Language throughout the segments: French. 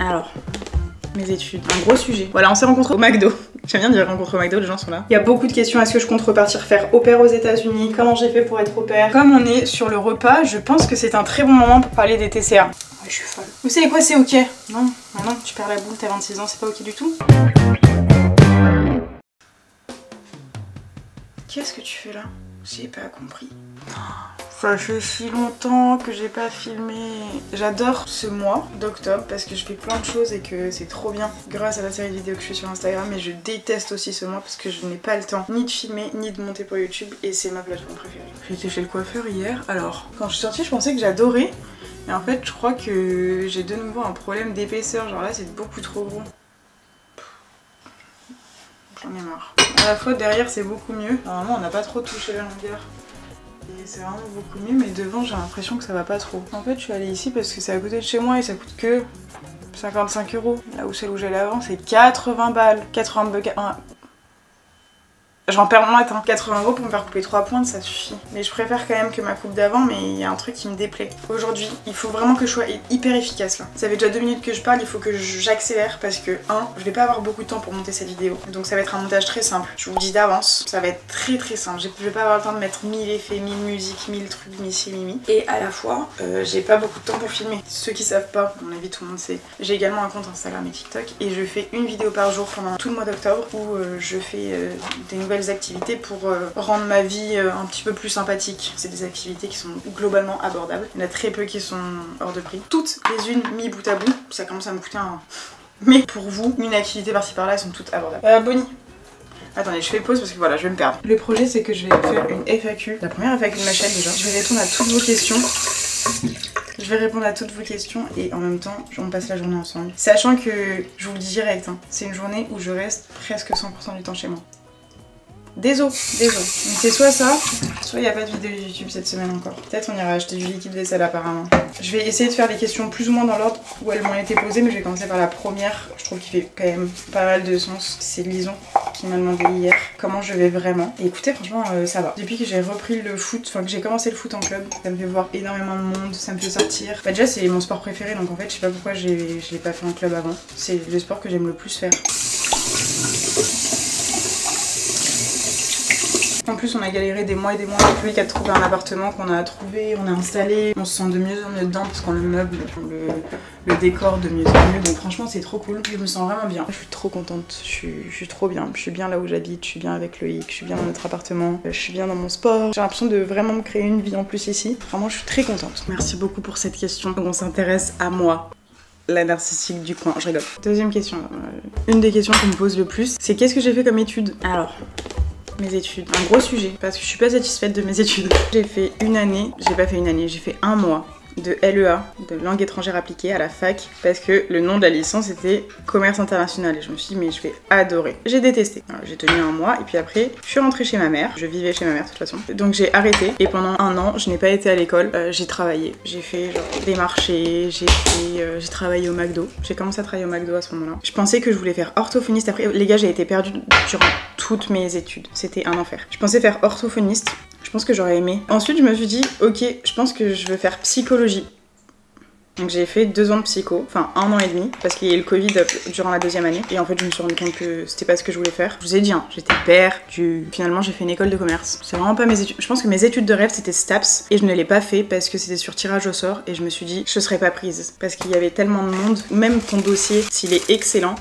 Alors, mes études, un gros sujet. Voilà, on s'est rencontrés au McDo. J'aime bien dire rencontre au McDo, les gens sont là. Il y a beaucoup de questions, est-ce que je compte repartir faire au pair aux États-Unis? Comment j'ai fait pour être au pair? Comme on est sur le repas, je pense que c'est un très bon moment pour parler des TCA. Ouais, je suis folle. Vous savez quoi, c'est ok? Non, non, tu perds la boule, t'as 26 ans, c'est pas ok du tout. Qu'est-ce que tu fais là? J'ai pas compris. Ça fait si longtemps que j'ai pas filmé. J'adore ce mois d'octobre parce que je fais plein de choses et que c'est trop bien grâce à la série de vidéos que je fais sur Instagram, mais je déteste aussi ce mois parce que je n'ai pas le temps ni de filmer ni de monter pour YouTube et c'est ma plateforme préférée. J'étais chez le coiffeur hier, alors quand je suis sortie je pensais que j'adorais et en fait je crois que j'ai de nouveau un problème d'épaisseur, genre là c'est beaucoup trop gros. J'en ai marre. À la fois derrière c'est beaucoup mieux, normalement on n'a pas trop touché la longueur. Et c'est vraiment beaucoup mieux, mais devant j'ai l'impression que ça va pas trop. En fait je suis allée ici parce que c'est à côté de chez moi et ça coûte que 55 €. Là où celle où j'allais avant c'est 80 balles. 80 balles. J'en perds mon matin. 80 € pour me faire couper 3 pointes, ça suffit. Mais je préfère quand même que ma coupe d'avant, mais il y a un truc qui me déplaît. Aujourd'hui, il faut vraiment que je sois hyper efficace là. Ça fait déjà 2 minutes que je parle, il faut que j'accélère parce que je vais pas avoir beaucoup de temps pour monter cette vidéo. Donc ça va être un montage très simple. Je vous le dis d'avance, ça va être très simple. Je vais pas avoir le temps de mettre 1000 effets, 1000 musiques, 1000 trucs, mimi. Et à la fois, j'ai pas beaucoup de temps pour filmer. Ceux qui savent pas, à mon avis tout le monde sait, j'ai également un compte Instagram et TikTok et je fais une vidéo par jour pendant tout le mois d'octobre où je fais des nouvelles activités pour rendre ma vie un petit peu plus sympathique. C'est des activités qui sont globalement abordables. Il y en a très peu qui sont hors de prix. Toutes les unes mis bout à bout, ça commence à me coûter un... Mais pour vous, une activité par-ci par-là, elles sont toutes abordables. Bonnie. Attendez, je fais pause parce que voilà, je vais me perdre. Le projet, c'est que je vais faire une FAQ. La première FAQ de ma chaîne déjà. Je vais répondre à toutes vos questions. Je vais répondre à toutes vos questions et en même temps, on passe la journée ensemble. Sachant que, je vous le dis direct, hein, c'est une journée où je reste presque 100% du temps chez moi. Désolé. Donc c'est soit ça, soit il n'y a pas de vidéo YouTube cette semaine encore. Peut-être on ira acheter du liquide vaisselle apparemment. Je vais essayer de faire les questions plus ou moins dans l'ordre où elles m'ont été posées, mais je vais commencer par la première. Je trouve qu'il fait quand même pas mal de sens. C'est Lison qui m'a demandé hier comment je vais vraiment. Et écoutez, franchement, ça va. Depuis que j'ai repris le foot, enfin que j'ai commencé le foot en club, ça me fait voir énormément de monde, ça me fait sortir. Bah déjà c'est mon sport préféré, donc en fait je sais pas pourquoi je l'ai pas fait en club avant. C'est le sport que j'aime le plus faire. En plus on a galéré des mois et des mois avec lui à trouver un appartement qu'on a trouvé, on a installé, on se sent de mieux en mieux dedans parce qu'on le meuble, le décor de mieux en mieux, donc franchement c'est trop cool, je me sens vraiment bien. Je suis trop contente, je suis trop bien, je suis bien là où j'habite, je suis bien avec Loïc, je suis bien dans notre appartement, je suis bien dans mon sport, j'ai l'impression de vraiment me créer une vie en plus ici, vraiment je suis très contente. Merci beaucoup pour cette question, donc on s'intéresse à moi. La narcissique du coin, je rigole. Deuxième question, une des questions qu'on me pose le plus, c'est qu'est-ce que j'ai fait comme études? Alors... mes études, un gros sujet parce que je suis pas satisfaite de mes études. J'ai fait une année, j'ai pas fait une année, j'ai fait un mois de LEA, de langue étrangère appliquée à la fac parce que le nom de la licence était commerce international et je me suis dit mais je vais adorer. J'ai détesté. J'ai tenu un mois et puis après je suis rentrée chez ma mère, je vivais chez ma mère de toute façon. Donc j'ai arrêté et pendant un an je n'ai pas été à l'école, j'ai travaillé. J'ai fait genre des marchés, j'ai travaillé au McDo. J'ai commencé à travailler au McDo à ce moment-là. Je pensais que je voulais faire orthophoniste après. Les gars, j'ai été perdue durant toutes mes études. C'était un enfer. Je pensais faire orthophoniste. Je pense que j'aurais aimé. Ensuite, je me suis dit, ok, je pense que je veux faire psychologie. Donc j'ai fait 2 ans de psycho, enfin 1 an et demi, parce qu'il y a eu le Covid durant la 2e année. Et en fait, je me suis rendu compte que c'était pas ce que je voulais faire. Je vous ai dit, hein, j'étais perdue. Finalement, j'ai fait une école de commerce. C'est vraiment pas mes études. Je pense que mes études de rêve, c'était STAPS. Et je ne l'ai pas fait parce que c'était sur tirage au sort. Et je me suis dit, je serais pas prise. Parce qu'il y avait tellement de monde. Même ton dossier, s'il est excellent,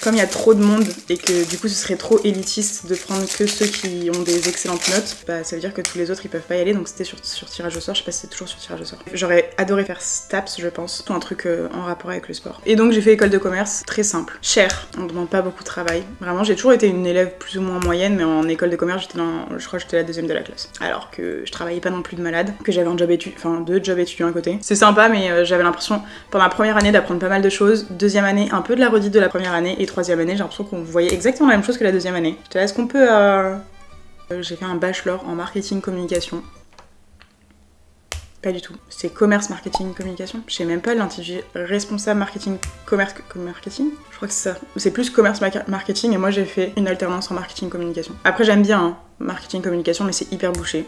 comme il y a trop de monde et que du coup ce serait trop élitiste de prendre que ceux qui ont des excellentes notes, bah ça veut dire que tous les autres ils peuvent pas y aller, donc c'était sur tirage au sort, je sais pas si c'est toujours sur tirage au sort. J'aurais adoré faire STAPS je pense, tout un truc en rapport avec le sport. Et donc j'ai fait école de commerce, très simple, cher, on demande pas beaucoup de travail. Vraiment j'ai toujours été une élève plus ou moins moyenne, mais en école de commerce je crois que j'étais la 2e de la classe. Alors que je travaillais pas non plus de malade, que j'avais un job enfin 2 jobs étudiants à côté. C'est sympa mais j'avais l'impression pendant la première année d'apprendre pas mal de choses, 2e année un peu de la redite de la première année et 3e année j'ai l'impression qu'on voyait exactement la même chose que la 2e année. Je te laisse qu'on peut... J'ai fait un bachelor en marketing communication. Pas du tout. C'est commerce marketing communication. Je sais même pas l'intitulé responsable marketing commerce marketing. Je crois que c'est ça. C'est plus commerce marketing et moi j'ai fait une alternance en marketing communication. Après j'aime bien hein, marketing communication mais c'est hyper bouché.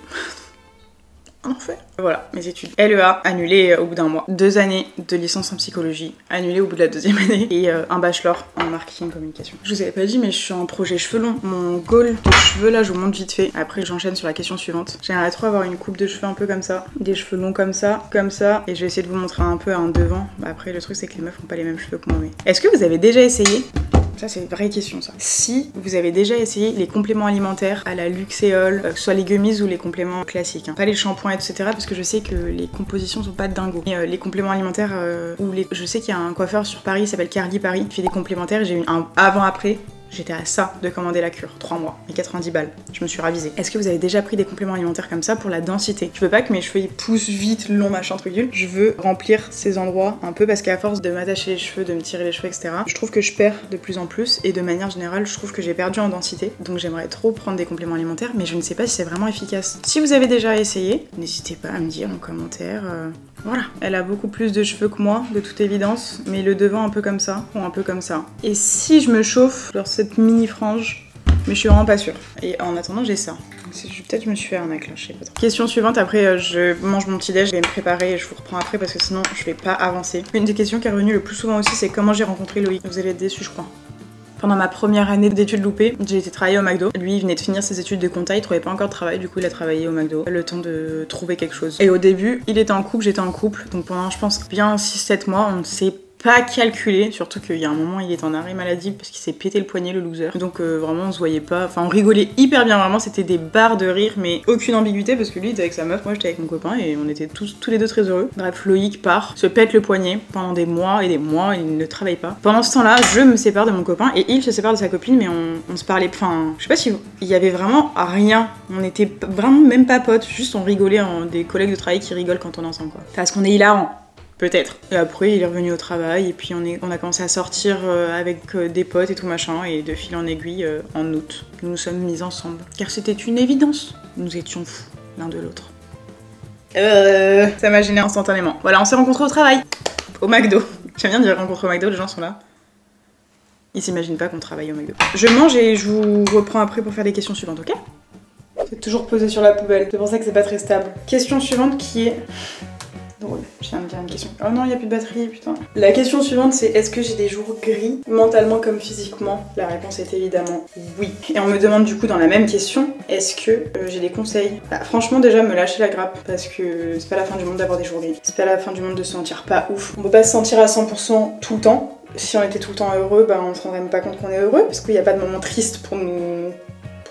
un enfer. Voilà, mes études. LEA, annulé au bout d'un mois. 2 années de licence en psychologie, annulé au bout de la 2e année. Et un bachelor en marketing communication. Je vous avais pas dit, mais je suis en projet cheveux longs. Mon goal de cheveux, là, je vous montre vite fait. Après, j'enchaîne sur la question suivante. J'aimerais trop avoir une coupe de cheveux un peu comme ça. Des cheveux longs comme ça, comme ça. Et je vais essayer de vous montrer un peu un devant. Bah, après, le truc, c'est que les meufs ont pas les mêmes cheveux que moi. Mais... Est-ce que vous avez déjà essayé? Ça, c'est une vraie question, ça. Si vous avez déjà essayé les compléments alimentaires à la Luxéol, que ce soit les gummies ou les compléments classiques, hein. Pas les shampoings, etc. Parce que je sais que les compositions sont pas dingos. Et les compléments alimentaires, je sais qu'il y a un coiffeur sur Paris, il s'appelle Carly Paris, qui fait des complémentaires. Et j'ai eu un avant-après. J'étais à ça de commander la cure, 3 mois et 90 balles. Je me suis ravisée. Est-ce que vous avez déjà pris des compléments alimentaires comme ça pour la densité? Je veux pas que mes cheveux ils poussent vite, long, machin, truc. Je veux remplir ces endroits un peu parce qu'à force de m'attacher les cheveux, de me tirer les cheveux, etc., je trouve que je perds de plus en plus et de manière générale, je trouve que j'ai perdu en densité. Donc j'aimerais trop prendre des compléments alimentaires, mais je ne sais pas si c'est vraiment efficace. Si vous avez déjà essayé, n'hésitez pas à me dire en commentaire. Voilà. Elle a beaucoup plus de cheveux que moi, de toute évidence, mais le devant un peu comme ça, ou un peu comme ça. Et si je me chauffe, genre cette mini frange, mais je suis vraiment pas sûre. Et en attendant, j'ai ça. Peut-être je me suis fait arnaque là, je sais pas trop. Question suivante, après je mange mon petit déj, je vais me préparer et je vous reprends après parce que sinon je vais pas avancer. Une des questions qui est revenue le plus souvent aussi, c'est comment j'ai rencontré Loïc. Vous allez être déçus, je crois. Pendant ma première année d'études loupées, j'ai été travailler au McDo. Lui, il venait de finir ses études de compta, il trouvait pas encore de travail, du coup il a travaillé au McDo, le temps de trouver quelque chose. Et au début, il était en couple, j'étais en couple, donc pendant je pense bien 6-7 mois, on ne s'est pas calculé, surtout qu'il y a un moment il est en arrêt maladie parce qu'il s'est pété le poignet, le loser. Donc vraiment on se voyait pas, enfin on rigolait hyper bien, vraiment c'était des barres de rire mais aucune ambiguïté parce que lui il était avec sa meuf, moi j'étais avec mon copain et on était tous les deux très heureux. Bref, Loïc part, se pète le poignet pendant des mois et des mois, il ne travaille pas. Pendant ce temps-là, je me sépare de mon copain et il se sépare de sa copine, mais on se parlait, enfin je sais pas si il y avait vraiment rien, on était vraiment même pas potes, juste on rigolait en des collègues de travail qui rigolent quand on est ensemble quoi. Parce qu'on est hilarants. Peut-être. Et après, il est revenu au travail et puis on a commencé à sortir avec des potes et tout machin. Et de fil en aiguille, en août, nous nous sommes mis ensemble. Car c'était une évidence. Nous étions fous l'un de l'autre. Ça m'a gêné instantanément. Voilà, on s'est rencontrés au travail. Au McDo. J'aime bien dire rencontrés au McDo, les gens sont là. Ils s'imaginent pas qu'on travaille au McDo. Je mange et je vous reprends après pour faire les questions suivantes, ok? C'est toujours posé sur la poubelle. C'est pour ça que c'est pas très stable. Question suivante qui est... drôle, je viens de dire une question. Oh non, il n'y a plus de batterie, putain. La question suivante, c'est est-ce que j'ai des jours gris, mentalement comme physiquement? La réponse est évidemment oui. Et on me demande du coup dans la même question, est-ce que j'ai des conseils? Bah, franchement, déjà me lâcher la grappe, parce que c'est pas la fin du monde d'avoir des jours gris. C'est pas la fin du monde de se sentir pas ouf. On peut pas se sentir à 100% tout le temps. Si on était tout le temps heureux, bah on se rendrait même pas compte qu'on est heureux, parce qu'il n'y a pas de moment triste pour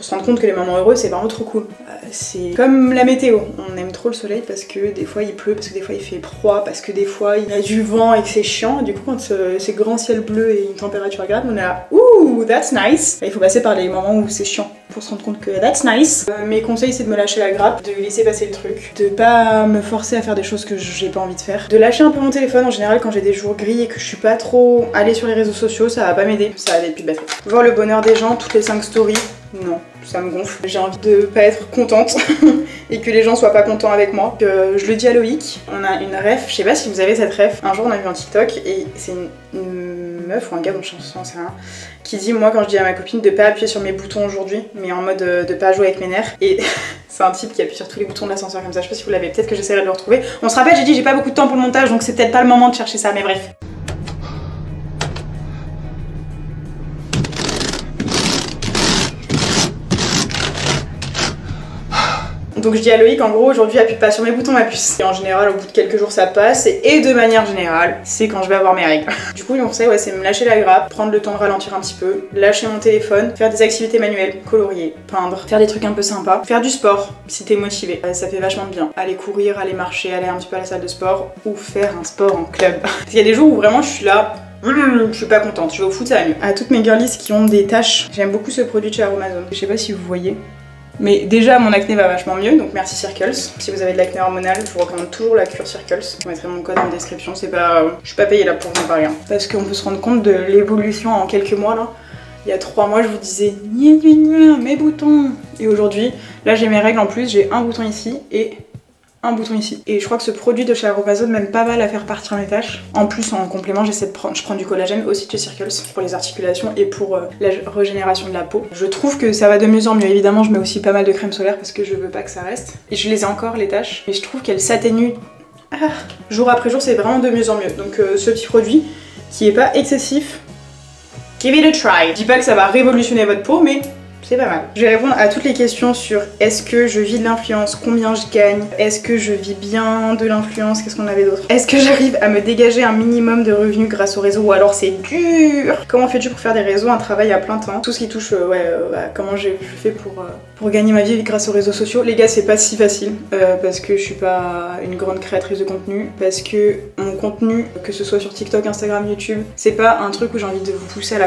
se rendre compte que les moments heureux c'est vraiment trop cool. C'est comme la météo, on aime trop le soleil parce que des fois il pleut, parce que des fois il fait froid, parce que des fois il y a du vent et que c'est chiant, et du coup quand c'est grand ciel bleu et une température agréable, on est là ouh that's nice. Et il faut passer par les moments où c'est chiant pour se rendre compte que that's nice. Mes conseils c'est de me lâcher la grappe, de laisser passer le truc, de pas me forcer à faire des choses que j'ai pas envie de faire, de lâcher un peu mon téléphone en général quand j'ai des jours gris et que je suis pas trop allée sur les réseaux sociaux, ça va pas m'aider, ça va aller plus de batterie. Voir le bonheur des gens, toutes les 5 stories, non, ça me gonfle. J'ai envie de pas être contente et que les gens soient pas contents avec moi. Je le dis à Loïc, on a une ref, je sais pas si vous avez cette ref. Un jour on a vu un TikTok et c'est une meuf ou un gars, bon je sais rien, qui dit moi quand je dis à ma copine de pas appuyer sur mes boutons aujourd'hui, mais en mode de pas jouer avec mes nerfs. Et c'est un type qui appuie sur tous les boutons de l'ascenseur comme ça, je sais pas si vous l'avez, peut-être que j'essaierai de le retrouver. On se rappelle, j'ai dit j'ai pas beaucoup de temps pour le montage donc c'est peut-être pas le moment de chercher ça, mais bref. Donc je dis à Loïc en gros aujourd'hui appuie pas sur mes boutons ma puce. Et en général au bout de quelques jours ça passe et de manière générale c'est quand je vais avoir mes règles. Du coup mon conseil ouais, c'est me lâcher la grappe, prendre le temps de ralentir un petit peu, lâcher mon téléphone, faire des activités manuelles, colorier, peindre, faire des trucs un peu sympas, faire du sport si t'es motivé, ça fait vachement de bien. Aller courir, aller marcher, aller un petit peu à la salle de sport ou faire un sport en club. Parce qu'il y a des jours où vraiment je suis là, je suis pas contente, je vais au foot ça va mieux. À toutes mes girlies qui ont des taches, j'aime beaucoup ce produit de chez Aromazone. Je sais pas si vous voyez. Mais déjà mon acné va vachement mieux, donc merci Circles. Si vous avez de l'acné hormonal, je vous recommande toujours la cure Circles. Je mettrai mon code en description, c'est pas... je suis pas payée là pour vous en parler. Hein. Parce qu'on peut se rendre compte de l'évolution en quelques mois là. Il y a 3 mois je vous disais gna gna gna mes boutons. Et aujourd'hui, là j'ai mes règles en plus, j'ai un bouton ici et un bouton ici. Et je crois que ce produit de chez Aromazone m'aide pas mal à faire partir mes taches. En plus, en complément, je prends du collagène aussi de chez Circles pour les articulations et pour la régénération de la peau. Je trouve que ça va de mieux en mieux. Évidemment, je mets aussi pas mal de crème solaire parce que je veux pas que ça reste. Et je les ai encore, les taches. Et je trouve qu'elles s'atténuent jour après jour, c'est vraiment de mieux en mieux. Donc ce petit produit qui est pas excessif, give it a try. Je dis pas que ça va révolutionner votre peau, mais c'est pas mal. Je vais répondre à toutes les questions sur est-ce que je vis de l'influence, combien je gagne, est-ce que je vis bien de l'influence, qu'est-ce qu'on avait d'autre, est-ce que j'arrive à me dégager un minimum de revenus grâce au réseau ou alors c'est dur. Comment fais-tu pour faire des réseaux, un travail à plein temps, tout ce qui touche comment je fais pour gagner ma vie grâce aux réseaux sociaux. Les gars, c'est pas si facile parce que je suis pas une grande créatrice de contenu, parce que mon contenu, que ce soit sur TikTok, Instagram, YouTube, c'est pas un truc où j'ai envie de vous pousser à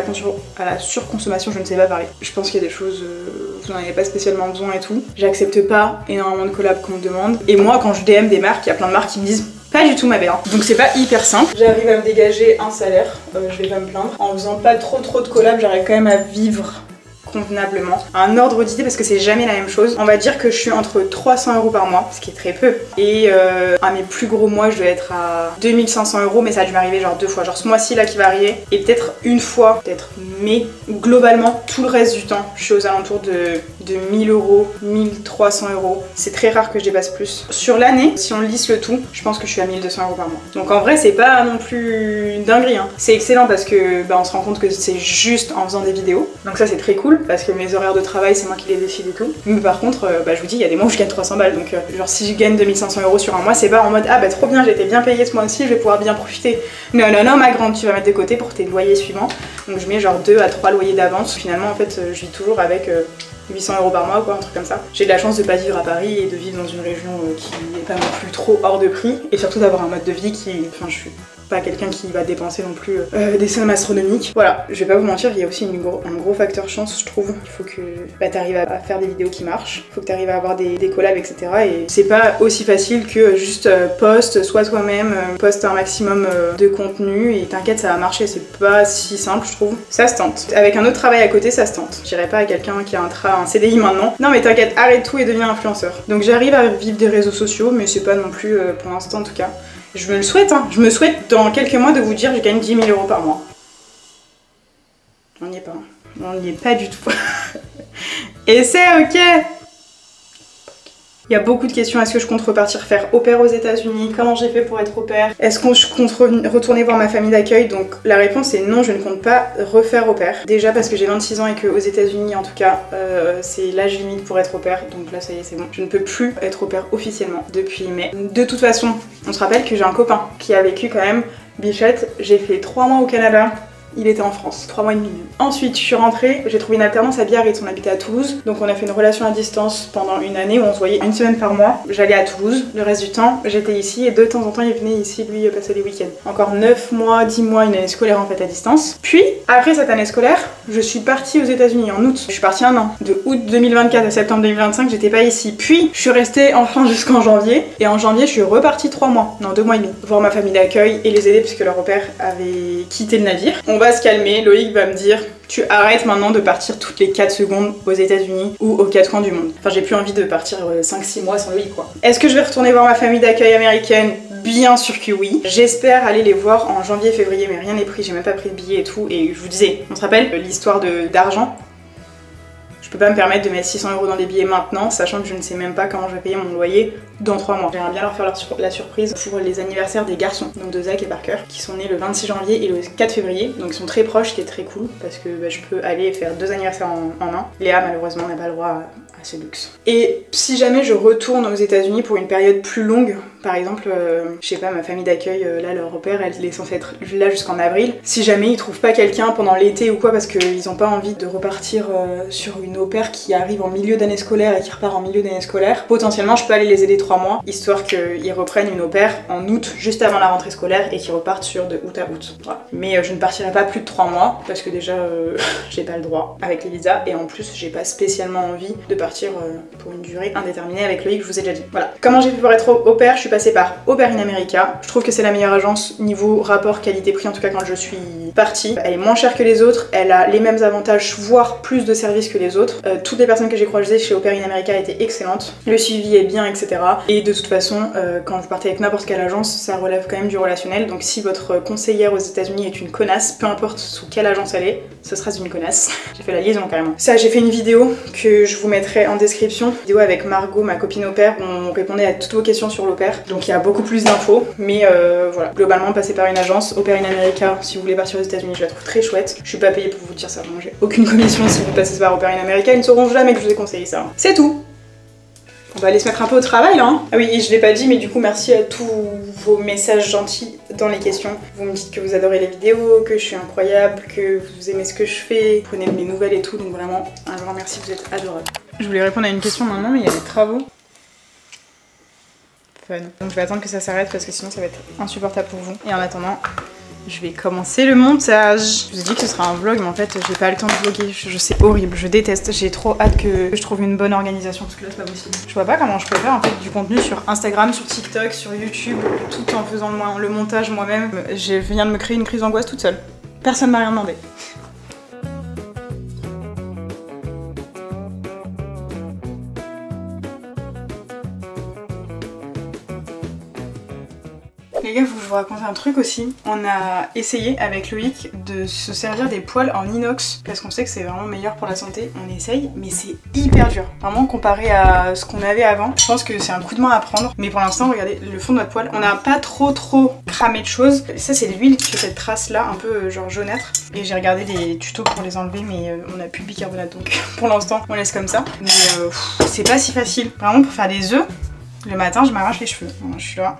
la surconsommation, je ne sais pas parler. Je pense qu'il y a des choses vous n'en avez pas spécialement besoin et tout. J'accepte pas énormément de collabs qu'on me demande. Et moi, quand je DM des marques, il y a plein de marques qui me disent pas du tout ma belle. Donc c'est pas hyper simple. J'arrive à me dégager un salaire, je vais pas me plaindre. En faisant pas trop de collabs, j'arrive quand même à vivre convenablement. Un ordre d'idée parce que c'est jamais la même chose. On va dire que je suis entre 300 € par mois, ce qui est très peu. Et à mes plus gros mois, je dois être à 2500 €, mais ça a dû m'arriver genre 2 fois. Genre ce mois-ci là qui va arriver. Et peut-être une fois, peut-être mais globalement, tout le reste du temps, je suis aux alentours de 1000 €, 1300 €. C'est très rare que je dépasse plus. Sur l'année, si on lisse le tout, je pense que je suis à 1200 € par mois. Donc en vrai, c'est pas non plus une dinguerie. Hein. C'est excellent parce que on se rend compte que c'est juste en faisant des vidéos. Donc ça, c'est très cool. Parce que mes horaires de travail, c'est moi qui les décide et tout. Mais par contre, je vous dis, il y a des mois où je gagne 300 balles. Donc genre si je gagne 2500 € sur un mois, c'est pas en mode ah bah trop bien, j'ai été bien payée ce mois aussi, je vais pouvoir bien profiter. Non, non, non, ma grande, tu vas mettre de côté pour tes loyers suivants. Donc je mets genre 2 à 3 loyers d'avance. Finalement, en fait, je vis toujours avec 800 € par mois, quoi, un truc comme ça. J'ai de la chance de pas vivre à Paris et de vivre dans une région qui est pas non plus trop hors de prix. Et surtout d'avoir un mode de vie qui... Enfin, je suis pas quelqu'un qui va dépenser non plus des sommes astronomiques. Voilà, je vais pas vous mentir, il y a aussi un gros facteur chance, je trouve. Il faut que t'arrives à faire des vidéos qui marchent, il faut que t'arrives à avoir des collabs, etc. Et c'est pas aussi facile que juste poste, sois toi-même, poste un maximum de contenu et t'inquiète, ça va marcher. C'est pas si simple, je trouve. Ça se tente. Avec un autre travail à côté, ça se tente. Je dirais pas à quelqu'un qui a un CDI maintenant. Non mais t'inquiète, arrête tout et deviens influenceur. Donc j'arrive à vivre des réseaux sociaux, mais c'est pas non plus pour l'instant en tout cas. Je me le souhaite, hein. Je me souhaite dans quelques mois de vous dire que je gagne 10 000 € par mois. On n'y est pas. Hein. On n'y est pas du tout. Et c'est ok. Il y a beaucoup de questions. Est-ce que je compte repartir faire au pair aux États-Unis? Comment j'ai fait pour être au pair? Est-ce que je compte retourner voir ma famille d'accueil? Donc la réponse est non, je ne compte pas refaire au pair. Déjà parce que j'ai 26 ans et qu'aux États-Unis en tout cas c'est l'âge limite pour être au pair. Donc là ça y est, c'est bon. Je ne peux plus être au pair officiellement depuis mai. De toute façon, on se rappelle que j'ai un copain qui a vécu quand même Bichette. J'ai fait 3 mois au Canada. Il était en France, 3 mois et demi. Ensuite, je suis rentrée, j'ai trouvé une alternance à Biarritz, on habitait à Toulouse. Donc on a fait une relation à distance pendant une année où on se voyait une semaine par mois. J'allais à Toulouse, le reste du temps, j'étais ici et de temps en temps, il venait ici, lui, passer les week-ends. Encore 9 mois, 10 mois, une année scolaire en fait à distance. Puis, après cette année scolaire, je suis partie aux États-Unis en août. Je suis partie un an. De août 2024 à septembre 2025, j'étais pas ici. Puis, je suis restée en France jusqu'en janvier. Et en janvier, je suis repartie 3 mois, non 2 mois et demi, voir ma famille d'accueil et les aider puisque leur repère avait quitté le navire. On va se calmer, Loïc va me dire tu arrêtes maintenant de partir toutes les 4 secondes aux États-Unis ou aux 4 coins du monde. Enfin, j'ai plus envie de partir 5-6 mois sans Loïc quoi. Est-ce que je vais retourner voir ma famille d'accueil américaine? Bien sûr que oui. J'espère aller les voir en janvier-février, mais rien n'est pris, j'ai même pas pris de billets et tout. Et je vous disais, on se rappelle l'histoire d'argent? Je peux pas me permettre de mettre 600 € dans des billets maintenant, sachant que je ne sais même pas comment je vais payer mon loyer dans 3 mois. J'aimerais bien leur faire la surprise pour les anniversaires des garçons, donc de Zach et Parker, qui sont nés le 26 janvier et le 4 février, donc ils sont très proches, ce qui est très cool, parce que je peux aller faire 2 anniversaires en un. Léa, malheureusement, n'a pas le droit à ce luxe. Et si jamais je retourne aux États-Unis pour une période plus longue, par exemple, je sais pas, ma famille d'accueil, là, leur repère, elle est censée être là jusqu'en avril. Si jamais ils trouvent pas quelqu'un pendant l'été ou quoi, parce qu'ils ont pas envie de repartir sur une au pair qui arrive en milieu d'année scolaire et qui repart en milieu d'année scolaire, potentiellement je peux aller les aider 3 mois, histoire qu'ils reprennent une au pair en août, juste avant la rentrée scolaire, et qu'ils repartent sur de août à août. Voilà. Mais je ne partirai pas plus de 3 mois, parce que déjà, j'ai pas le droit avec les visas, et en plus, j'ai pas spécialement envie de partir pour une durée indéterminée avec Loïc, je vous ai déjà dit. Voilà. Comment j'ai fait pour être au pair? Je suis passée par Au Pair in America. Je trouve que c'est la meilleure agence niveau rapport qualité-prix, en tout cas quand je suis partie. Elle est moins chère que les autres, elle a les mêmes avantages, voire plus de services que les autres. Toutes les personnes que j'ai croisées chez Au Pair in America étaient excellentes. Le suivi est bien, etc. Et de toute façon, quand vous partez avec n'importe quelle agence, ça relève quand même du relationnel. Donc si votre conseillère aux États-Unis est une connasse, peu importe sous quelle agence elle est, ce sera une connasse. J'ai fait la liaison carrément. Ça, j'ai fait une vidéo que je vous mettrai en description. Une vidéo avec Margot, ma copine au pair, où on répondait à toutes vos questions sur l'au pair. Donc il y a beaucoup plus d'infos. Mais voilà, globalement, passez par une agence. Au pair in America, si vous voulez partir aux États-Unis, je la trouve très chouette. Je suis pas payée pour vous dire ça, donc j'ai aucune commission si vous passez par Au pair in America. Ils ne sauront jamais que je vous ai conseillé ça. C'est tout. On va aller se mettre un peu au travail là. Hein. Ah oui, et je l'ai pas dit, mais du coup merci à tous vos messages gentils dans les questions. Vous me dites que vous adorez les vidéos, que je suis incroyable, que vous aimez ce que je fais, vous prenez de mes nouvelles et tout, donc vraiment un grand merci, vous êtes adorables. Je voulais répondre à une question maintenant, mais il y a des travaux. Fun. Donc je vais attendre que ça s'arrête parce que sinon ça va être insupportable pour vous. Et en attendant, je vais commencer le montage. Je vous ai dit que ce sera un vlog, mais en fait j'ai pas le temps de vlogger. C'est horrible, je déteste. J'ai trop hâte que je trouve une bonne organisation parce que là c'est pas possible. Je vois pas comment je peux faire en fait du contenu sur Instagram, sur TikTok, sur YouTube, tout en faisant le montage moi-même. Je viens de me créer une crise d'angoisse toute seule. Personne m'a rien demandé. Les gars, faut que je vous raconte un truc aussi. On a essayé avec Loïc de se servir des poêles en inox parce qu'on sait que c'est vraiment meilleur pour la santé. On essaye, mais c'est hyper dur. Vraiment, comparé à ce qu'on avait avant, je pense que c'est un coup de main à prendre. Mais pour l'instant, regardez le fond de notre poêle. On n'a pas trop cramé de choses. Ça, c'est l'huile qui fait cette trace là, un peu genre jaunâtre. Et j'ai regardé des tutos pour les enlever, mais on n'a plus de bicarbonate. Donc pour l'instant, on laisse comme ça. Mais c'est pas si facile. Vraiment, pour faire des œufs, le matin, je m'arrache les cheveux. Alors, je suis là.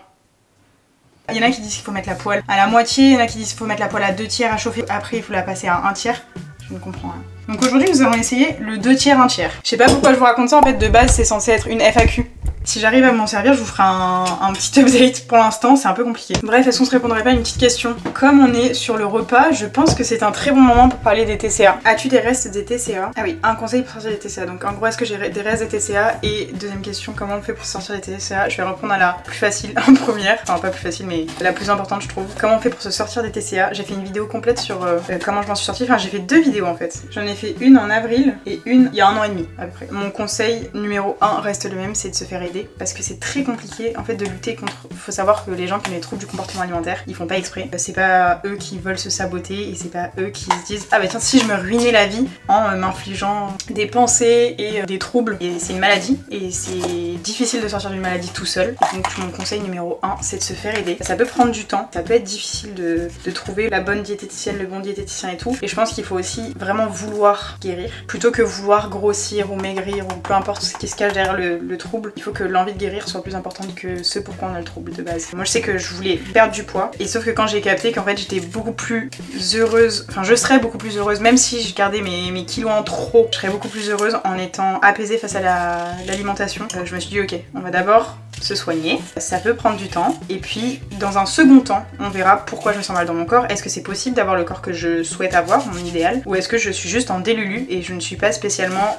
Il y en a qui disent qu'il faut mettre la poêle à la moitié, il y en a qui disent qu'il faut mettre la poêle à 2 tiers à chauffer, après il faut la passer à 1 tiers. Je ne comprends rien. Donc aujourd'hui nous allons essayer le 2 tiers 1 tiers. Je sais pas pourquoi je vous raconte ça, en fait de base c'est censé être une FAQ. Si j'arrive à m'en servir, je vous ferai un petit update. Pour l'instant, c'est un peu compliqué. Bref, est-ce qu'on se répondrait pas à une petite question? Comme on est sur le repas, je pense que c'est un très bon moment pour parler des TCA. As-tu des restes des TCA? Ah oui, un conseil pour sortir des TCA. Donc en gros, est-ce que j'ai des restes des TCA? Et deuxième question, comment on fait pour sortir des TCA? Je vais répondre à la plus facile en première. Enfin, pas plus facile, mais la plus importante, je trouve. Comment on fait pour se sortir des TCA? J'ai fait une vidéo complète sur comment je m'en suis sortie. Enfin, j'ai fait 2 vidéos en fait. J'en ai fait une en avril et une il y a 1 an et demi à peu près. Mon conseil numéro 1 reste le même, c'est de se faire aider parce que c'est très compliqué en fait de lutter contre. Faut savoir que les gens qui ont des troubles du comportement alimentaire, ils font pas exprès. C'est pas eux qui veulent se saboter et c'est pas eux qui se disent ah bah tiens si je me ruinais la vie en m'infligeant des pensées et des troubles. Et c'est une maladie et c'est difficile de sortir d'une maladie tout seul. Donc mon conseil numéro 1 c'est de se faire aider. Ça peut prendre du temps, ça peut être difficile de trouver la bonne diététicienne, le bon diététicien et tout. Et je pense qu'il faut aussi vraiment vouloir guérir plutôt que vouloir grossir ou maigrir ou peu importe ce qui se cache derrière le trouble. Il faut que l'envie de guérir soit plus importante que ce pourquoi on a le trouble de base. Moi je sais que je voulais perdre du poids et sauf que quand j'ai capté qu'en fait j'étais beaucoup plus heureuse, enfin je serais beaucoup plus heureuse même si je gardais mes kilos en trop, je serais beaucoup plus heureuse en étant apaisée face à l'alimentation. Je me suis dit ok, on va d'abord se soigner, ça peut prendre du temps et puis dans un second temps on verra pourquoi je me sens mal dans mon corps. Est-ce que c'est possible d'avoir le corps que je souhaite avoir, mon idéal, ou est-ce que je suis juste en délulu et je ne suis pas spécialement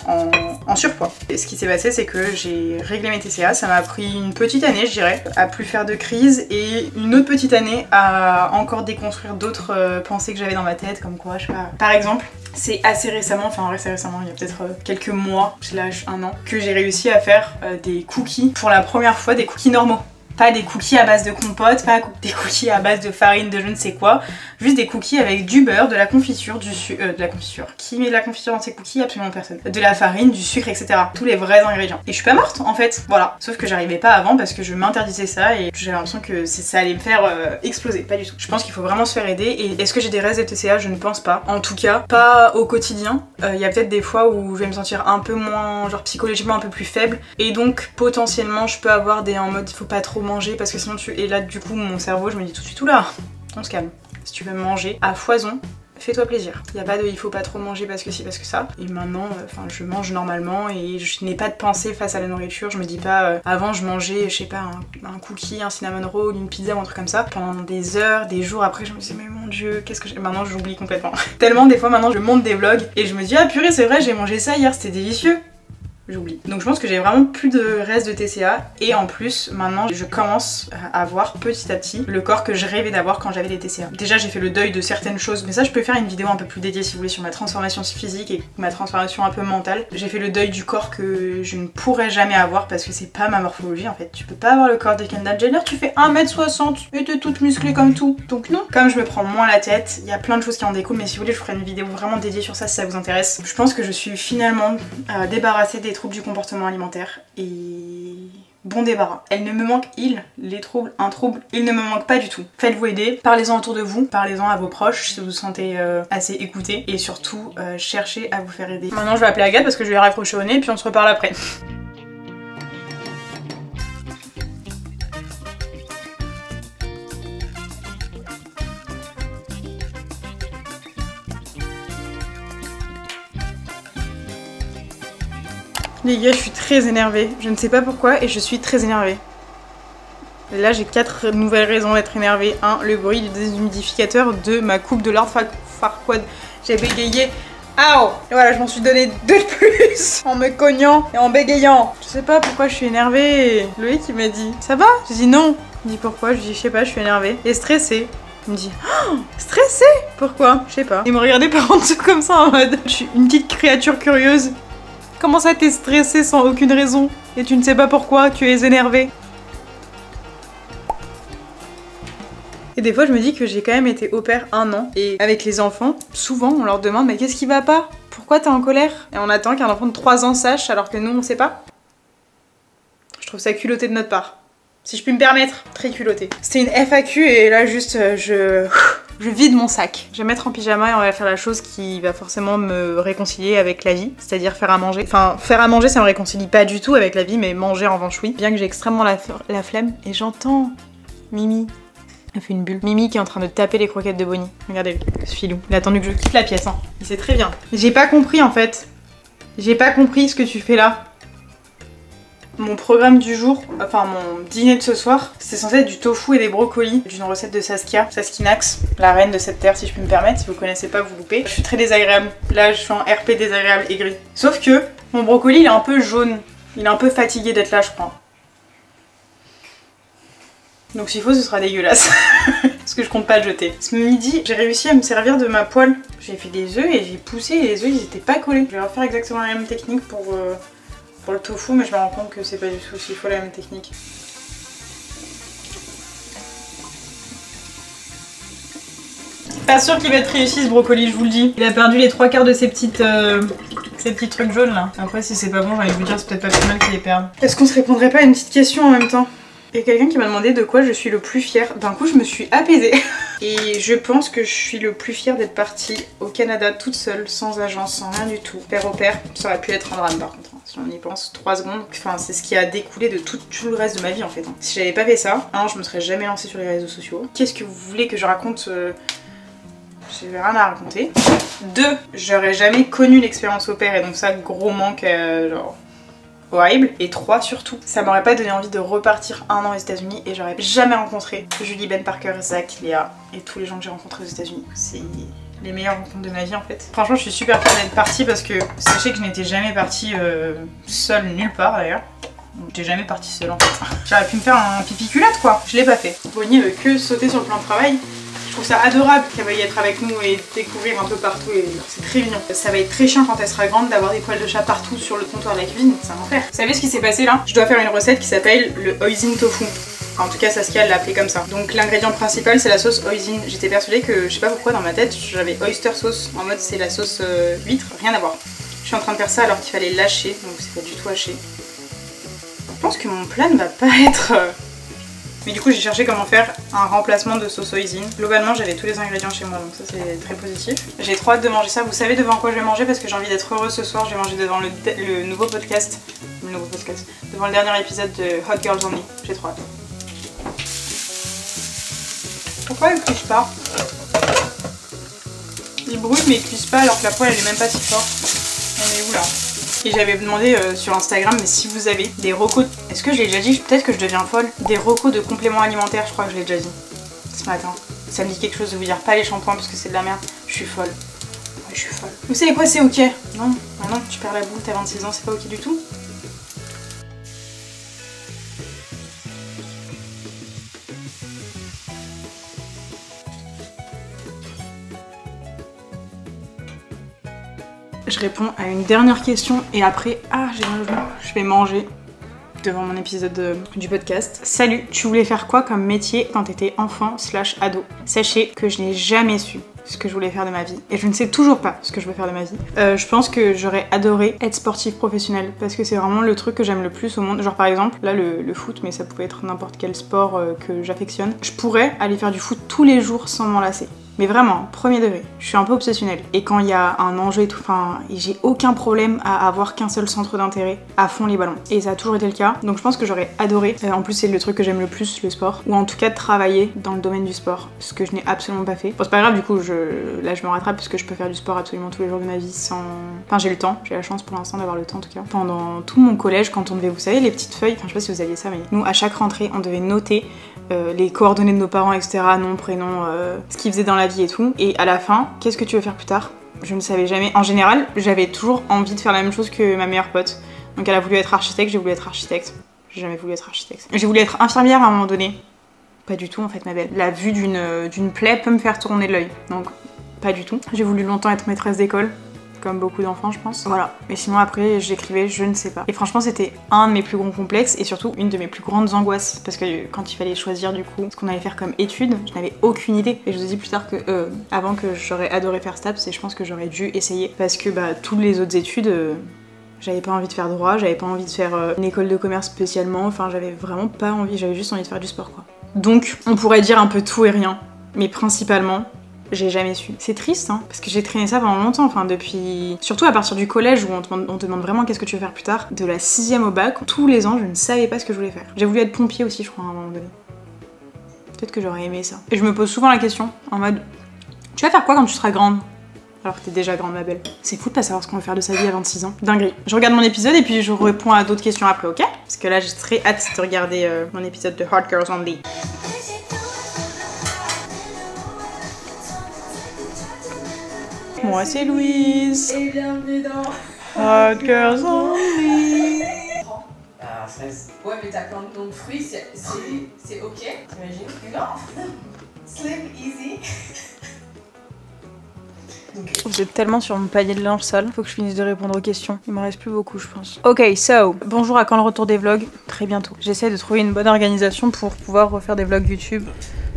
en surpoids. Et ce qui s'est passé c'est que j'ai réglé mes TCA, ça m'a pris une petite année je dirais à plus faire de crise et une autre petite année à encore déconstruire d'autres pensées que j'avais dans ma tête comme quoi je sais pas. Par exemple c'est assez récemment, enfin assez récemment, il y a peut-être quelques mois, slash 1 an, que j'ai réussi à faire des cookies pour la première fois, des cookies normaux. Pas des cookies à base de compote, pas des cookies à base de farine de je ne sais quoi, juste des cookies avec du beurre, de la confiture, de la confiture. Qui met de la confiture dans ses cookies? Absolument personne. De la farine, du sucre, etc. Tous les vrais ingrédients. Et je suis pas morte en fait, voilà. Sauf que j'arrivais pas avant parce que je m'interdisais ça et j'avais l'impression que ça allait me faire exploser. Pas du tout. Je pense qu'il faut vraiment se faire aider. Et est-ce que j'ai des restes de TCA? Je ne pense pas. En tout cas, pas au quotidien. Il y a peut-être des fois où je vais me sentir un peu moins, genre psychologiquement un peu plus faible. Et donc potentiellement je peux avoir des en mode faut pas trop manger parce que sinon tu... Et là du coup mon cerveau je me dis tout de suite oula, on se calme. Si tu veux manger à foison, fais-toi plaisir. Il n'y a pas de il faut pas trop manger parce que si, parce que ça. Et maintenant, enfin je mange normalement et je n'ai pas de pensée face à la nourriture. Je me dis pas avant je mangeais, je sais pas, un cookie, un cinnamon roll, une pizza ou un truc comme ça. Pendant des heures, des jours après je me disais mais mon dieu, qu'est-ce que j'ai... Maintenant j'oublie complètement. Tellement des fois maintenant je monte des vlogs et je me dis ah purée c'est vrai j'ai mangé ça hier, c'était délicieux. j'oublie. Donc je pense que j'ai vraiment plus de reste de TCA et en plus maintenant je commence à avoir petit à petit le corps que je rêvais d'avoir quand j'avais les TCA. Déjà j'ai fait le deuil de certaines choses, mais ça je peux faire une vidéo un peu plus dédiée si vous voulez sur ma transformation physique et ma transformation un peu mentale. J'ai fait le deuil du corps que je ne pourrais jamais avoir parce que c'est pas ma morphologie en fait. Tu peux pas avoir le corps de Kendall Jenner, tu fais 1m60 et t'es toute musclée comme tout. Donc non. Comme je me prends moins la tête, il y a plein de choses qui en découlent, mais si vous voulez je ferai une vidéo vraiment dédiée sur ça si ça vous intéresse. Je pense que je suis finalement débarrassée des troubles du comportement alimentaire et bon débarras. Elle ne me manque, les troubles, un trouble, il ne me manque pas du tout. Faites-vous aider, parlez-en autour de vous, parlez-en à vos proches si vous vous sentez assez écouté et surtout cherchez à vous faire aider. Maintenant je vais appeler Agathe parce que je vais raccrocher au nez puis on se reparle après. Les gars, je suis très énervée. Je ne sais pas pourquoi et je suis très énervée. Et là, j'ai 4 nouvelles raisons d'être énervée. 1. Le bruit du déshumidificateur. 2. Ma coupe de Lord Farquaad. J'ai bégayé. Aouh! Et voilà, je m'en suis donné 2 de plus en me cognant et en bégayant. Je sais pas pourquoi je suis énervée. Loïc, il m'a dit ça va? J'ai dit non. Il dit pourquoi? Je dis je sais pas, je suis énervée. Et stressée. Il me dit oh, stressée? Pourquoi? Je sais pas. Il me regardait par en dessous comme ça en mode je suis une petite créature curieuse. Comment ça t'es stressée sans aucune raison? Et tu ne sais pas pourquoi, tu es énervée. Et des fois je me dis que j'ai quand même été au pair 1 an. Et avec les enfants, souvent on leur demande mais qu'est-ce qui va pas? Pourquoi t'es en colère? Et on attend qu'un enfant de 3 ans sache alors que nous on sait pas. Je trouve ça culotté de notre part. Si je puis me permettre, très culotté. C'était une FAQ et là juste je vide mon sac. Je vais mettre en pyjama et on va faire la chose qui va forcément me réconcilier avec la vie, c'est-à-dire faire à manger. Enfin, faire à manger ça me réconcilie pas du tout avec la vie, mais manger en revanche oui. Bien que j'ai extrêmement la flemme et j'entends Mimi. Elle fait une bulle. Mimi qui est en train de taper les croquettes de Bonnie. Regardez ce filou. Il a attendu que je quitte la pièce, hein. Il sait très bien. J'ai pas compris en fait. J'ai pas compris ce que tu fais là. Mon programme du jour, enfin mon dîner de ce soir, c'est censé être du tofu et des brocolis, d'une recette de Saskia, Saskinax, la reine de cette terre si je puis me permettre, si vous connaissez pas vous loupez. Je suis très désagréable, là je suis en RP désagréable aigri. Sauf que mon brocoli il est un peu jaune, il est un peu fatigué d'être là je crois. Donc s'il faut ce sera dégueulasse, parce que je compte pas le jeter. Ce midi j'ai réussi à me servir de ma poêle, j'ai fait des œufs et j'ai poussé et les œufs ils étaient pas collés. Je vais refaire exactement la même technique pour le tofu, mais je me rends compte que c'est pas du tout s'il faut la même technique. Pas sûr qu'il va être réussi ce brocoli, je vous le dis. Il a perdu les 3/4 de ces petits trucs jaunes là. Après si c'est pas bon, j'ai envie de vous dire c'est peut-être pas plus mal qu'il les perde. Est-ce qu'on se répondrait pas à une petite question en même temps? Il y a quelqu'un qui m'a demandé de quoi je suis le plus fière. D'un coup je me suis apaisée. Et je pense que je suis le plus fière d'être partie au Canada toute seule, sans agence, sans rien du tout. Père au père, ça aurait pu être un drame par contre. Si on y pense 3 secondes, enfin c'est ce qui a découlé de tout le reste de ma vie en fait. Si j'avais pas fait ça, 1, je me serais jamais lancée sur les réseaux sociaux. Qu'est-ce que vous voulez que je raconte? J'ai rien à raconter. 2, j'aurais jamais connu l'expérience au pair et donc ça gros manque genre horrible. Et 3 surtout, ça m'aurait pas donné envie de repartir 1 an aux États-Unis et j'aurais jamais rencontré Julie, Ben Parker, Zach, Léa et tous les gens que j'ai rencontrés aux États-Unis. C'est les meilleures rencontres de ma vie en fait. Franchement je suis super fière d'être partie parce que sachez que je n'étais jamais partie seule nulle part d'ailleurs. J'étais jamais partie seule en fait. J'aurais pu me faire un pipi culotte quoi. Je l'ai pas fait. Bonnie veut que sauter sur le plan de travail. Je trouve ça adorable qu'elle veuille être avec nous et découvrir un peu partout et c'est très mignon. Ça va être très chiant quand elle sera grande d'avoir des poils de chat partout sur le comptoir de la cuisine, c'est un enfer. Vous savez ce qui s'est passé là? Je dois faire une recette qui s'appelle le hoisin tofu. Enfin, en tout cas Saskia l'a appelé comme ça. Donc l'ingrédient principal c'est la sauce hoisin. J'étais persuadée que, je sais pas pourquoi dans ma tête, j'avais oyster sauce en mode c'est la sauce huître, rien à voir. Je suis en train de faire ça alors qu'il fallait lâcher, donc c'est pas du tout haché. Je pense que mon plat ne va pas être... Mais du coup j'ai cherché comment faire un remplacement de sauce hoisin. Globalement j'avais tous les ingrédients chez moi donc ça c'est très positif. J'ai trop hâte de manger ça. Vous savez devant quoi je vais manger parce que j'ai envie d'être heureuse ce soir. Je vais manger devant le nouveau podcast. Devant le dernier épisode de Hot Girls Only. J'ai trop hâte. Pourquoi elle cuise pas? Il brûle mais il cuise pas alors que la poêle elle est même pas si forte. On est où là? Et j'avais demandé sur Instagram, mais si vous avez des recos, est-ce que je l'ai déjà dit? Peut-être que je deviens folle. Des recos de compléments alimentaires, je crois que je l'ai déjà dit ce matin. Ça me dit quelque chose de vous dire pas les shampoings parce que c'est de la merde. Je suis folle. Ouais, je suis folle. Vous savez quoi, c'est ok. Non, bah non, tu perds la boule, t'as 26 ans, c'est pas ok du tout. Je réponds à une dernière question et après, je vais manger devant mon épisode du podcast. Salut, tu voulais faire quoi comme métier quand t'étais enfant/ado? Sachez que je n'ai jamais su ce que je voulais faire de ma vie et je ne sais toujours pas ce que je veux faire de ma vie. Je pense que j'aurais adoré être sportif professionnel parce que c'est vraiment le truc que j'aime le plus au monde. Genre par exemple, là le foot, mais ça pouvait être n'importe quel sport que j'affectionne. Je pourrais aller faire du foot tous les jours sans m'en lasser. Mais vraiment, premier degré, je suis un peu obsessionnelle. Et quand il y a un enjeu et tout, j'ai aucun problème à avoir qu'un seul centre d'intérêt, à fond les ballons. Et ça a toujours été le cas. Donc je pense que j'aurais adoré. En plus, c'est le truc que j'aime le plus, le sport. Ou en tout cas, de travailler dans le domaine du sport. Ce que je n'ai absolument pas fait. Bon, c'est pas grave, du coup, là je me rattrape parce que je peux faire du sport absolument tous les jours de ma vie sans... Enfin, j'ai le temps. J'ai la chance pour l'instant d'avoir le temps en tout cas. Pendant tout mon collège, quand on devait, vous savez, les petites feuilles, enfin je sais pas si vous aviez ça, mais nous, à chaque rentrée, on devait noter les coordonnées de nos parents, etc. Nom, prénom, ce qu'ils faisaient dans la vie et tout. Et à la fin, qu'est-ce que tu veux faire plus tard? Je ne savais jamais. En général, j'avais toujours envie de faire la même chose que ma meilleure pote. Donc elle a voulu être architecte, j'ai voulu être architecte. J'ai jamais voulu être architecte. J'ai voulu être infirmière à un moment donné. Pas du tout en fait, ma belle. La vue d'une plaie peut me faire tourner l'œil. Donc pas du tout. J'ai voulu longtemps être maîtresse d'école. Comme beaucoup d'enfants je pense. Voilà. Mais sinon après j'écrivais, je ne sais pas. Et franchement c'était un de mes plus gros complexes et surtout une de mes plus grandes angoisses. Parce que quand il fallait choisir du coup ce qu'on allait faire comme études, je n'avais aucune idée. Et je vous ai dit plus tard que avant que j'aurais adoré faire STAPS et je pense que j'aurais dû essayer. Parce que toutes les autres études, j'avais pas envie de faire droit, j'avais pas envie de faire une école de commerce spécialement. Enfin j'avais vraiment pas envie, j'avais juste envie de faire du sport quoi. Donc on pourrait dire un peu tout et rien. Mais principalement... j'ai jamais su. C'est triste, hein, parce que j'ai traîné ça pendant longtemps, enfin depuis... Surtout à partir du collège où on te demande vraiment qu'est-ce que tu veux faire plus tard. De la 6ème au bac, tous les ans, je ne savais pas ce que je voulais faire. J'ai voulu être pompier aussi, je crois, à un moment donné. Peut-être que j'aurais aimé ça. Et je me pose souvent la question, en mode... Tu vas faire quoi quand tu seras grande? Alors que t'es déjà grande, ma belle. C'est fou de pas savoir ce qu'on va faire de sa vie à 26 ans. Dinguerie. Je regarde mon épisode et puis je réponds à d'autres questions après, ok? Parce que là, j'ai très hâte de regarder mon épisode de Hot Girls Only. Moi c'est Louise. Et bienvenue dans Hot Girls Only. 16. Ouais, mais t'as plein de noms de fruits, c'est ok, t'imagines? Non. Slim, easy. Vous êtes tellement sur mon panier de linge sale, faut que je finisse de répondre aux questions. Il me reste plus beaucoup, je pense. Ok, so, bonjour, à quand le retour des vlogs? Très bientôt. J'essaie de trouver une bonne organisation pour pouvoir refaire des vlogs YouTube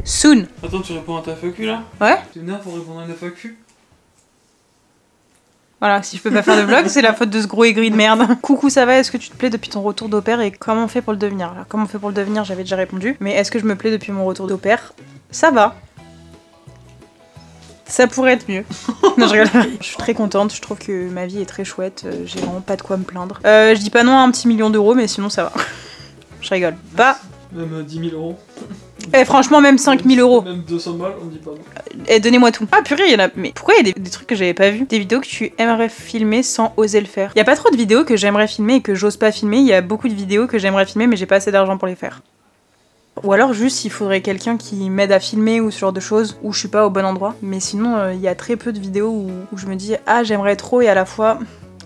soon. Attends, tu réponds à ta FAQ là? Ouais? T'es nerf pour répondre à une FAQ? Voilà, si je peux pas faire de vlog, c'est la faute de ce gros aigri de merde. Coucou, ça va? Est-ce que tu te plais depuis ton retour d'au pair et comment on fait pour le devenir? Alors, comment on fait pour le devenir, j'avais déjà répondu. Mais est-ce que je me plais depuis mon retour d'au pair? Ça va. Ça pourrait être mieux. Non, je rigole. Je suis très contente, je trouve que ma vie est très chouette, j'ai vraiment pas de quoi me plaindre. Je dis pas non à un petit million d'euros, mais sinon ça va. Je rigole. Bah. Même 10 000 euros. Eh, franchement, même 5 000 euros. Même 200 balles, on dit pas non. Eh, donnez-moi tout. Ah, purée, il y en a. Mais pourquoi il y a des trucs que j'avais pas vus? Des vidéos que tu aimerais filmer sans oser le faire. Il y a pas trop de vidéos que j'aimerais filmer et que j'ose pas filmer. Il y a beaucoup de vidéos que j'aimerais filmer, mais j'ai pas assez d'argent pour les faire. Ou alors juste il faudrait quelqu'un qui m'aide à filmer ou ce genre de choses où je suis pas au bon endroit. Mais sinon il y a très peu de vidéos où je me dis ah j'aimerais trop et à la fois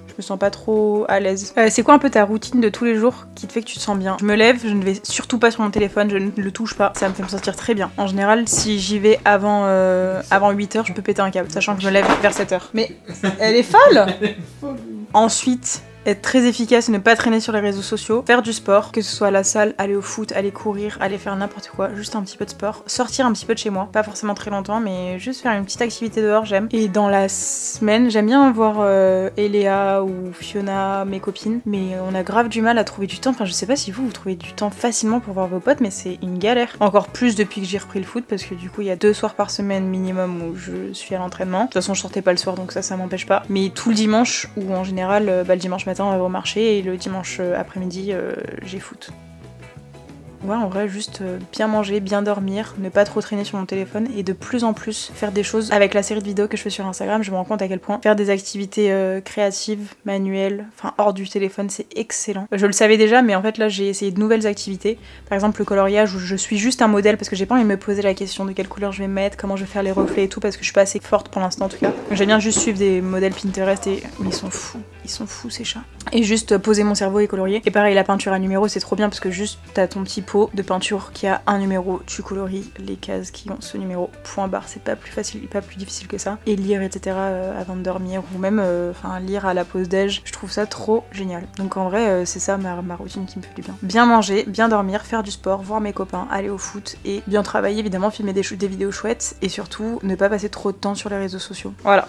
je me sens pas trop à l'aise. C'est quoi un peu ta routine de tous les jours qui te fait que tu te sens bien? Je me lève, je ne vais surtout pas sur mon téléphone, je ne le touche pas. Ça me fait me sentir très bien. En général si j'y vais avant 8h je peux péter un câble, sachant que je me lève vers 7h. Mais elle est folle. Ensuite être très efficace et ne pas traîner sur les réseaux sociaux, faire du sport, que ce soit à la salle, aller au foot, aller courir, aller faire n'importe quoi, juste un petit peu de sport, sortir un petit peu de chez moi, pas forcément très longtemps, mais juste faire une petite activité dehors, j'aime. Et dans la semaine, j'aime bien voir Eléa ou Fiona, mes copines, mais on a grave du mal à trouver du temps, enfin je sais pas si vous trouvez du temps facilement pour voir vos potes, mais c'est une galère. Encore plus depuis que j'ai repris le foot, parce que du coup il y a 2 soirs par semaine minimum où je suis à l'entraînement. De toute façon je sortais pas le soir donc ça m'empêche pas, mais tout le dimanche, ou en général le dimanche matin on va au marché et le dimanche après-midi j'ai foot. Ouais, en vrai, juste bien manger, bien dormir, ne pas trop traîner sur mon téléphone et de plus en plus faire des choses. Avec la série de vidéos que je fais sur Instagram, je me rends compte à quel point faire des activités créatives, manuelles, enfin hors du téléphone, c'est excellent. Je le savais déjà, mais en fait là j'ai essayé de nouvelles activités. Par exemple le coloriage où je suis juste un modèle parce que j'ai pas envie de me poser la question de quelle couleur je vais mettre, comment je vais faire les reflets et tout parce que je suis pas assez forte pour l'instant en tout cas. J'aime bien juste suivre des modèles Pinterest et ils sont fous ces chats. Et juste poser mon cerveau et colorier. Et pareil la peinture à numéro c'est trop bien parce que juste t'as ton petit pot pot de peinture qui a un numéro, tu coloris les cases qui ont ce numéro, point barre, c'est pas plus facile, pas plus difficile que ça. Et lire, etc. Avant de dormir, ou même lire à la pause déj, je trouve ça trop génial. Donc en vrai, c'est ça ma routine qui me fait du bien. Bien manger, bien dormir, faire du sport, voir mes copains, aller au foot et bien travailler, évidemment, filmer des vidéos chouettes et surtout ne pas passer trop de temps sur les réseaux sociaux. Voilà.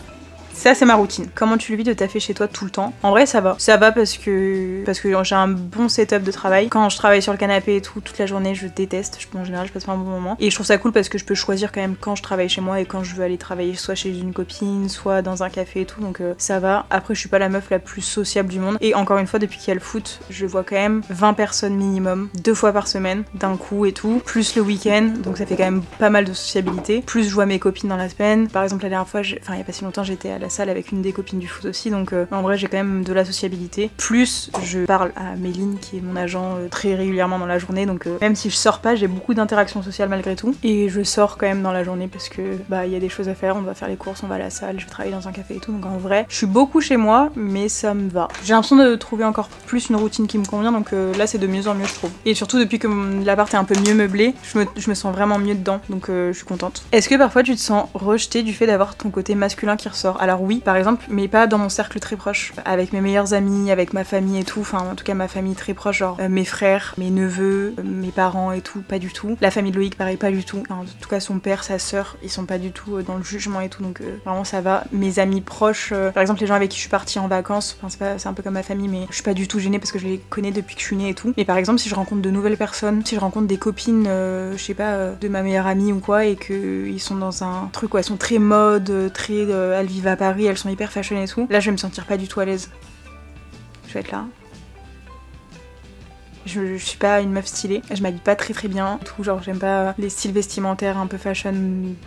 Ça c'est ma routine. Comment tu le vis de taffer chez toi tout le temps? En vrai ça va. Ça va parce que j'ai un bon setup de travail. Quand je travaille sur le canapé et tout, toute la journée je déteste. En général je passe pas un bon moment. Et je trouve ça cool parce que je peux choisir quand même quand je travaille chez moi et quand je veux aller travailler soit chez une copine, soit dans un café et tout. Donc ça va. Après je suis pas la meuf la plus sociable du monde. Et encore une fois depuis qu'il y a le foot, je vois quand même 20 personnes minimum, 2 fois par semaine, d'un coup et tout. Plus le week-end. Donc ça fait quand même pas mal de sociabilité. Plus je vois mes copines dans la semaine. Par exemple la dernière fois, il y a pas si longtemps j'étais à la salle avec une des copines du foot aussi, donc en vrai j'ai quand même de la sociabilité. Plus je parle à Méline qui est mon agent très régulièrement dans la journée, donc même si je sors pas, j'ai beaucoup d'interactions sociales malgré tout. Et je sors quand même dans la journée parce que il y a des choses à faire, on va faire les courses, on va à la salle, je vais travailler dans un café et tout, donc en vrai je suis beaucoup chez moi mais ça me va. J'ai l'impression de trouver encore plus une routine qui me convient, donc là c'est de mieux en mieux je trouve. Et surtout depuis que l'appart est un peu mieux meublé, je me sens vraiment mieux dedans, donc je suis contente. Est-ce que parfois tu te sens rejetée du fait d'avoir ton côté masculin qui ressort? Alors oui, par exemple, mais pas dans mon cercle très proche. Avec mes meilleurs amis, avec ma famille et tout, enfin en tout cas ma famille très proche, genre mes frères, mes neveux, mes parents et tout, pas du tout. La famille de Loïc pareil, pas du tout. Enfin, en tout cas son père, sa sœur, ils sont pas du tout dans le jugement et tout, donc vraiment ça va. Mes amis proches, par exemple les gens avec qui je suis partie en vacances, enfin c'est un peu comme ma famille, mais je suis pas du tout gênée parce que je les connais depuis que je suis née et tout. Mais par exemple si je rencontre de nouvelles personnes, si je rencontre des copines, je sais pas, de ma meilleure amie ou quoi, et qu'ils sont dans un truc où elles sont très mode, très elles vivent à Paris, elles sont hyper fashion et tout, là je vais me sentir pas du tout à l'aise. Je vais être là. Je suis pas une meuf stylée, je m'habille pas très bien, tout, genre j'aime pas les styles vestimentaires un peu fashion,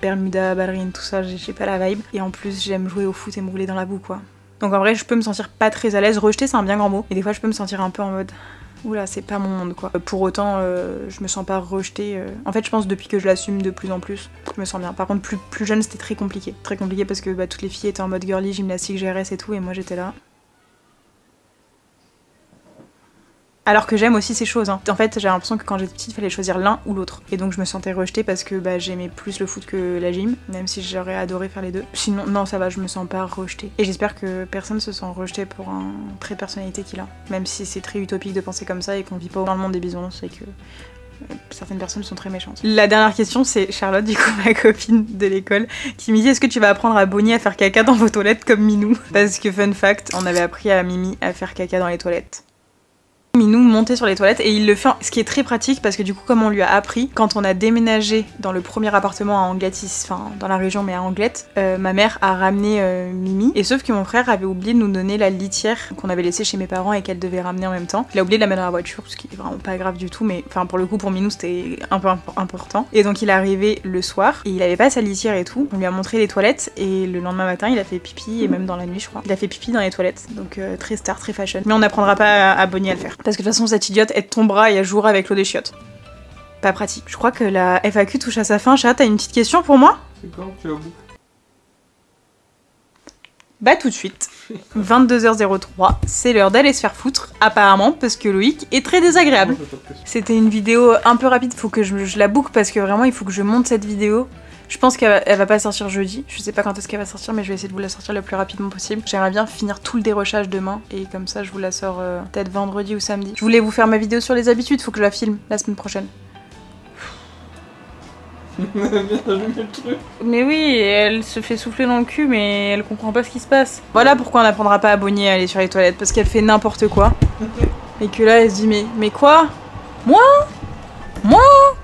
bermuda, ballerine, tout ça, j'ai pas la vibe. Et en plus j'aime jouer au foot et me rouler dans la boue quoi. Donc en vrai je peux me sentir pas très à l'aise, rejeter c'est un bien grand mot, et des fois je peux me sentir un peu en mode oula c'est pas mon monde quoi. Pour autant je me sens pas rejetée, en fait je pense depuis que je l'assume de plus en plus, je me sens bien. Par contre plus jeune c'était très compliqué parce que toutes les filles étaient en mode girly, gymnastique, GRS et tout, et moi j'étais là. Alors que j'aime aussi ces choses, hein. En fait j'ai l'impression que quand j'étais petite il fallait choisir l'un ou l'autre, et donc je me sentais rejetée parce que j'aimais plus le foot que la gym, même si j'aurais adoré faire les deux. Sinon non ça va, je me sens pas rejetée, et j'espère que personne se sent rejeté pour un trait de personnalité qu'il a, même si c'est très utopique de penser comme ça et qu'on vit pas dans le monde des bisounours et que certaines personnes sont très méchantes. La dernière question c'est Charlotte, du coup ma copine de l'école, qui me dit est-ce que tu vas apprendre à Bonnie à faire caca dans vos toilettes comme Minou? Parce que fun fact, on avait appris à Mimi à faire caca dans les toilettes. Minou montait sur les toilettes et il le fait, ce qui est très pratique parce que du coup comme on lui a appris, quand on a déménagé dans le premier appartement à Anglet, enfin dans la région mais à Anglet, ma mère a ramené Mimi, et sauf que mon frère avait oublié de nous donner la litière qu'on avait laissée chez mes parents et qu'elle devait ramener en même temps. Il a oublié de la mettre dans la voiture, ce qui est vraiment pas grave du tout, mais enfin pour le coup pour Minou c'était un peu important. Et donc il est arrivé le soir et il avait pas sa litière et tout, on lui a montré les toilettes et le lendemain matin il a fait pipi, et même dans la nuit je crois, il a fait pipi dans les toilettes, donc très star, très fashion. Mais on n'apprendra pas à Bonnie à le faire. Parce que de toute façon cette idiote elle tombera et elle jouera avec l'eau des chiottes. Pas pratique. Je crois que la FAQ touche à sa fin. Chat, t'as une petite question pour moi? C'est quand tu es au bout? Bah tout de suite. 22h03, c'est l'heure d'aller se faire foutre, apparemment, parce que Loïc est très désagréable. C'était une vidéo un peu rapide, faut que je la boucle parce que vraiment il faut que je monte cette vidéo. Je pense qu'elle va pas sortir jeudi, je sais pas quand est-ce qu'elle va sortir, mais je vais essayer de vous la sortir le plus rapidement possible. J'aimerais bien finir tout le dérochage demain, et comme ça je vous la sors peut-être vendredi ou samedi. Je voulais vous faire ma vidéo sur les habitudes, faut que je la filme la semaine prochaine. Mais oui, elle se fait souffler dans le cul, mais elle comprend pas ce qui se passe. Voilà pourquoi on n'apprendra pas à Bonnie à aller sur les toilettes, parce qu'elle fait n'importe quoi. Et que là elle se dit mais quoi? Moi?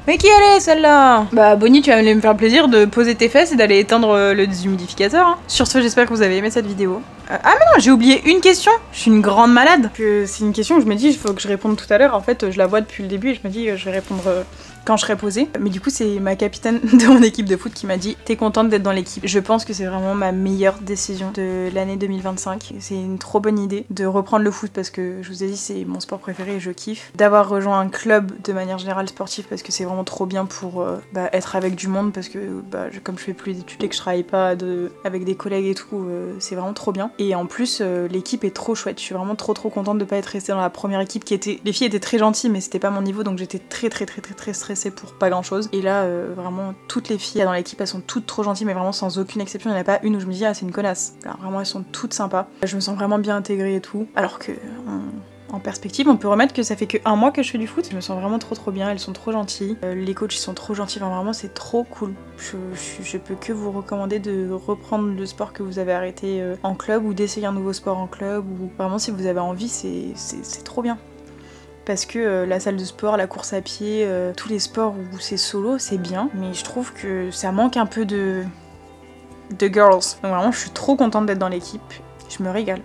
Mais qui elle est celle-là? Bah Bonnie, tu vas aller me faire plaisir de poser tes fesses et d'aller éteindre le déshumidificateur, hein. Sur ce, j'espère que vous avez aimé cette vidéo. Ah mais non, j'ai oublié une question. Je suis une grande malade. C'est une question que je me dis il faut que je réponde tout à l'heure. En fait je la vois depuis le début et je me dis je vais répondre quand je serai posée. Mais du coup, c'est ma capitaine de mon équipe de foot qui m'a dit t'es contente d'être dans l'équipe. Je pense que c'est vraiment ma meilleure décision de l'année 2025. C'est une trop bonne idée de reprendre le foot parce que je vous ai dit c'est mon sport préféré et je kiffe. D'avoir rejoint un club de manière générale sportif parce que c'est vraiment trop bien pour être avec du monde parce que comme je fais plus d'études et que je travaille pas avec des collègues et tout, c'est vraiment trop bien. Et en plus, l'équipe est trop chouette. Je suis vraiment trop contente de pas être restée dans la première équipe qui était... Les filles étaient très gentilles mais c'était pas mon niveau donc j'étais très stressée pour pas grand chose. Et là, vraiment, toutes les filles dans l'équipe, elles sont toutes trop gentilles mais vraiment sans aucune exception. Il n'y en a pas une où je me dis ah c'est une connasse. Alors, vraiment, elles sont toutes sympas. Je me sens vraiment bien intégrée et tout. Alors que... En perspective, on peut remettre que ça fait que 1 mois que je fais du foot. Je me sens vraiment trop bien, elles sont trop gentilles. Les coachs ils sont trop gentils, enfin, vraiment c'est trop cool. Je peux que vous recommander de reprendre le sport que vous avez arrêté en club ou d'essayer un nouveau sport en club. Ou vraiment si vous avez envie, c'est trop bien. Parce que la salle de sport, la course à pied, tous les sports où c'est solo, c'est bien. Mais je trouve que ça manque un peu de girls. Donc vraiment je suis trop contente d'être dans l'équipe. Je me régale.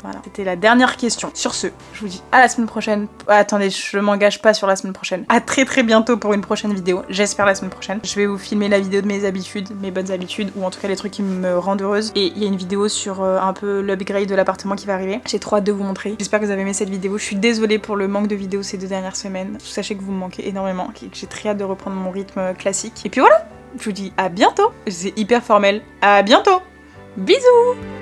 Voilà, c'était la dernière question. Sur ce, je vous dis à la semaine prochaine. Attendez, je m'engage pas sur la semaine prochaine. À très bientôt pour une prochaine vidéo. J'espère la semaine prochaine. Je vais vous filmer la vidéo de mes habitudes, mes bonnes habitudes, ou en tout cas les trucs qui me rendent heureuse. Et il y a une vidéo sur un peu l'upgrade de l'appartement qui va arriver. J'ai trop hâte de vous montrer. J'espère que vous avez aimé cette vidéo. Je suis désolée pour le manque de vidéos ces 2 dernières semaines. Sachez que vous me manquez énormément, que j'ai très hâte de reprendre mon rythme classique. Et puis voilà, je vous dis à bientôt. C'est hyper formel. À bientôt. Bisous.